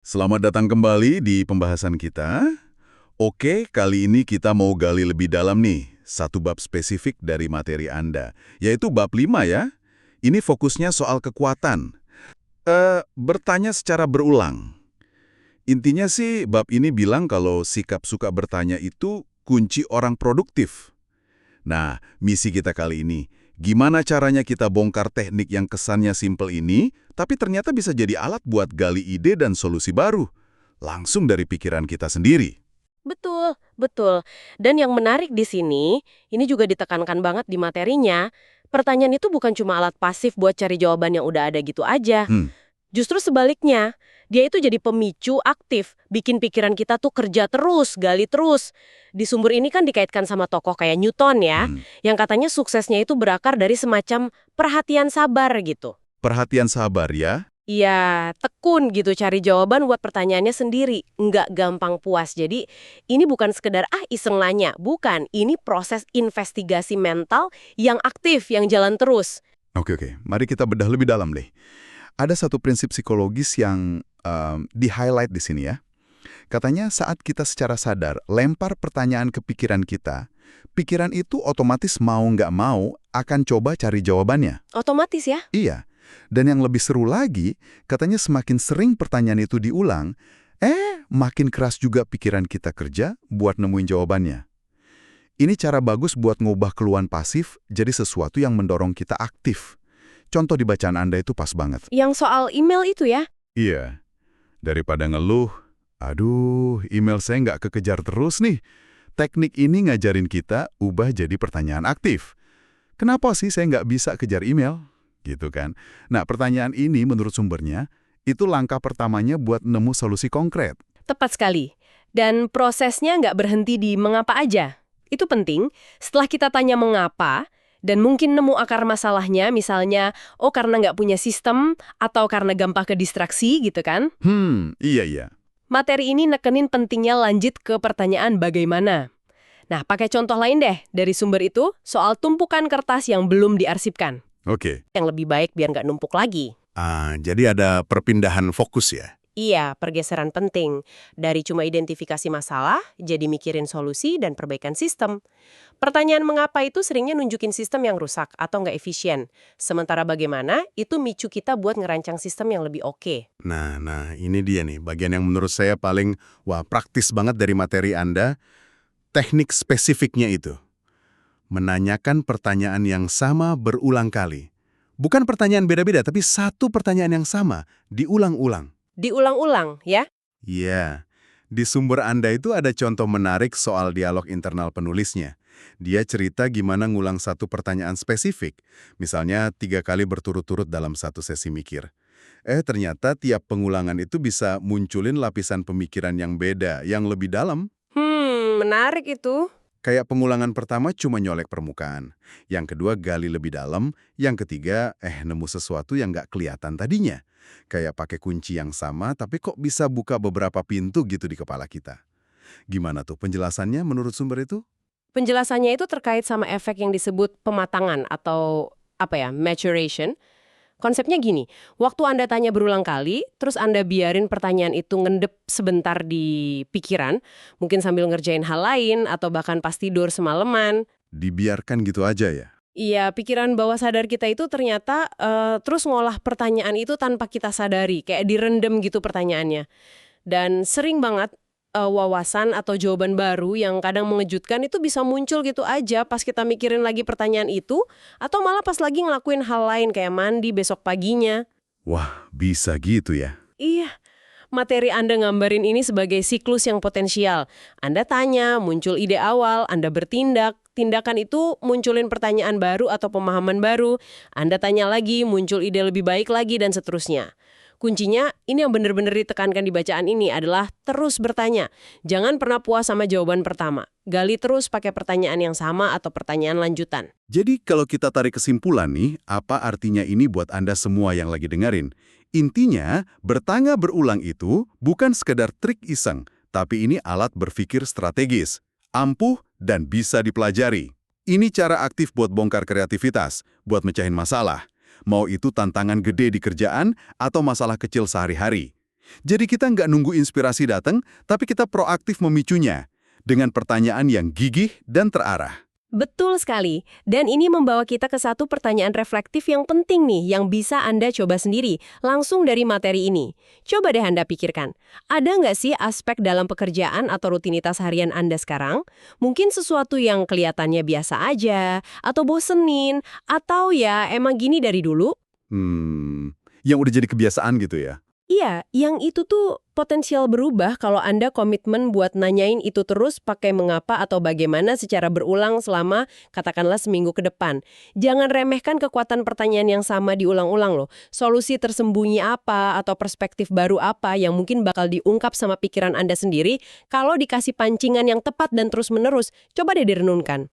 Selamat datang kembali di pembahasan kita. Oke, kali ini kita mau gali lebih dalam nih, satu bab spesifik dari materi Anda, yaitu bab 5 ya. Ini fokusnya soal kekuatan. Bertanya secara berulang. Intinya sih bab ini bilang kalau sikap suka bertanya itu kunci orang produktif. Nah, misi kita kali ini, gimana caranya kita bongkar teknik yang kesannya simpel ini, tapi ternyata bisa jadi alat buat gali ide dan solusi baru, langsung dari pikiran kita sendiri. Betul, betul. Dan yang menarik di sini, ini juga ditekankan banget di materinya, pertanyaan itu bukan cuma alat pasif buat cari jawaban yang udah ada gitu aja. Hmm, Justru sebaliknya, dia itu jadi pemicu aktif, bikin pikiran kita tuh kerja terus, gali terus. Di sumber ini kan dikaitkan sama tokoh kayak Newton ya, hmm. yang katanya suksesnya itu berakar dari semacam perhatian sabar gitu. Perhatian sabar ya. Iya, tekun gitu cari jawaban buat pertanyaannya sendiri. Nggak gampang puas. Jadi, ini bukan sekedar iseng nanya. Bukan, ini proses investigasi mental yang aktif, yang jalan terus. Oke. Mari kita bedah lebih dalam deh. Ada satu prinsip psikologis yang di-highlight di sini ya. Katanya saat kita secara sadar lempar pertanyaan ke pikiran kita, pikiran itu otomatis mau nggak mau akan coba cari jawabannya. Otomatis ya. Iya. Dan yang lebih seru lagi, katanya semakin sering pertanyaan itu diulang, makin keras juga pikiran kita kerja buat nemuin jawabannya. Ini cara bagus buat ngubah keluhan pasif jadi sesuatu yang mendorong kita aktif. Contoh di bacaan Anda itu pas banget. Yang soal email itu ya. Iya, daripada ngeluh, aduh, email saya nggak kekejar terus nih. Teknik ini ngajarin kita ubah jadi pertanyaan aktif. Kenapa sih saya nggak bisa kejar email? Gitu kan. Nah, pertanyaan ini menurut sumbernya, itu langkah pertamanya buat nemu solusi konkret. Tepat sekali. Dan prosesnya nggak berhenti di mengapa aja. Itu penting. Setelah kita tanya mengapa, dan mungkin nemu akar masalahnya, misalnya, karena nggak punya sistem, atau karena gampang ke distraksi gitu kan. Iya. Materi ini nekenin pentingnya lanjut ke pertanyaan bagaimana. Nah, pakai contoh lain deh dari sumber itu soal tumpukan kertas yang belum diarsipkan. Oke. Yang lebih baik biar nggak numpuk lagi. Jadi ada perpindahan fokus ya? Iya, pergeseran penting. Dari cuma identifikasi masalah, jadi mikirin solusi dan perbaikan sistem. Pertanyaan mengapa itu seringnya nunjukin sistem yang rusak atau nggak efisien. Sementara bagaimana, itu micu kita buat ngerancang sistem yang lebih oke. Nah, ini dia nih, bagian yang menurut saya paling, praktis banget dari materi Anda, teknik spesifiknya itu. Menanyakan pertanyaan yang sama berulang kali. Bukan pertanyaan beda-beda, tapi satu pertanyaan yang sama, diulang-ulang. Diulang-ulang, ya. Iya, di sumber Anda itu ada contoh menarik soal dialog internal penulisnya. Dia cerita gimana ngulang satu pertanyaan spesifik, misalnya 3 kali berturut-turut dalam satu sesi mikir. Ternyata tiap pengulangan itu bisa munculin lapisan pemikiran yang beda, yang lebih dalam. Menarik itu. Kayak pengulangan pertama cuma nyolek permukaan, yang kedua gali lebih dalam, yang ketiga nemu sesuatu yang nggak kelihatan tadinya. Kayak pakai kunci yang sama tapi kok bisa buka beberapa pintu gitu di kepala kita. Gimana tuh penjelasannya menurut sumber itu? Penjelasannya itu terkait sama efek yang disebut pematangan atau maturation. Konsepnya gini, waktu Anda tanya berulang kali, terus Anda biarin pertanyaan itu ngendep sebentar di pikiran, mungkin sambil ngerjain hal lain atau bahkan pas tidur semalaman. Dibiarkan gitu aja ya? Iya, pikiran bawah sadar kita itu ternyata terus ngolah pertanyaan itu tanpa kita sadari, kayak direndam gitu pertanyaannya. Dan sering banget wawasan atau jawaban baru yang kadang mengejutkan itu bisa muncul gitu aja pas kita mikirin lagi pertanyaan itu, atau malah pas lagi ngelakuin hal lain kayak mandi besok paginya. Wah, bisa gitu ya? Iya, materi Anda gambarin ini sebagai siklus yang potensial. Anda tanya, muncul ide awal, Anda bertindak, tindakan itu munculin pertanyaan baru atau pemahaman baru, Anda tanya lagi, muncul ide lebih baik lagi, dan seterusnya. Kuncinya, ini yang benar-benar ditekankan di bacaan ini adalah terus bertanya. Jangan pernah puas sama jawaban pertama. Gali terus pakai pertanyaan yang sama atau pertanyaan lanjutan. Jadi kalau kita tarik kesimpulan nih, apa artinya ini buat Anda semua yang lagi dengerin? Intinya, bertanya berulang itu bukan sekedar trik iseng, tapi ini alat berpikir strategis, ampuh, dan bisa dipelajari. Ini cara aktif buat bongkar kreativitas, buat mecahin masalah. Mau itu tantangan gede di kerjaan atau masalah kecil sehari-hari. Jadi kita nggak nunggu inspirasi datang, tapi kita proaktif memicunya dengan pertanyaan yang gigih dan terarah. Betul sekali. Dan ini membawa kita ke satu pertanyaan reflektif yang penting nih, yang bisa Anda coba sendiri, langsung dari materi ini. Coba deh Anda pikirkan, ada nggak sih aspek dalam pekerjaan atau rutinitas harian Anda sekarang? Mungkin sesuatu yang kelihatannya biasa aja, atau bosenin, atau ya emang gini dari dulu? Yang udah jadi kebiasaan gitu ya. Iya, yang itu tuh potensial berubah kalau Anda komitmen buat nanyain itu terus pakai mengapa atau bagaimana secara berulang selama katakanlah seminggu ke depan. Jangan remehkan kekuatan pertanyaan yang sama diulang-ulang loh. Solusi tersembunyi apa atau perspektif baru apa yang mungkin bakal diungkap sama pikiran Anda sendiri kalau dikasih pancingan yang tepat dan terus-menerus. Coba deh direnungkan.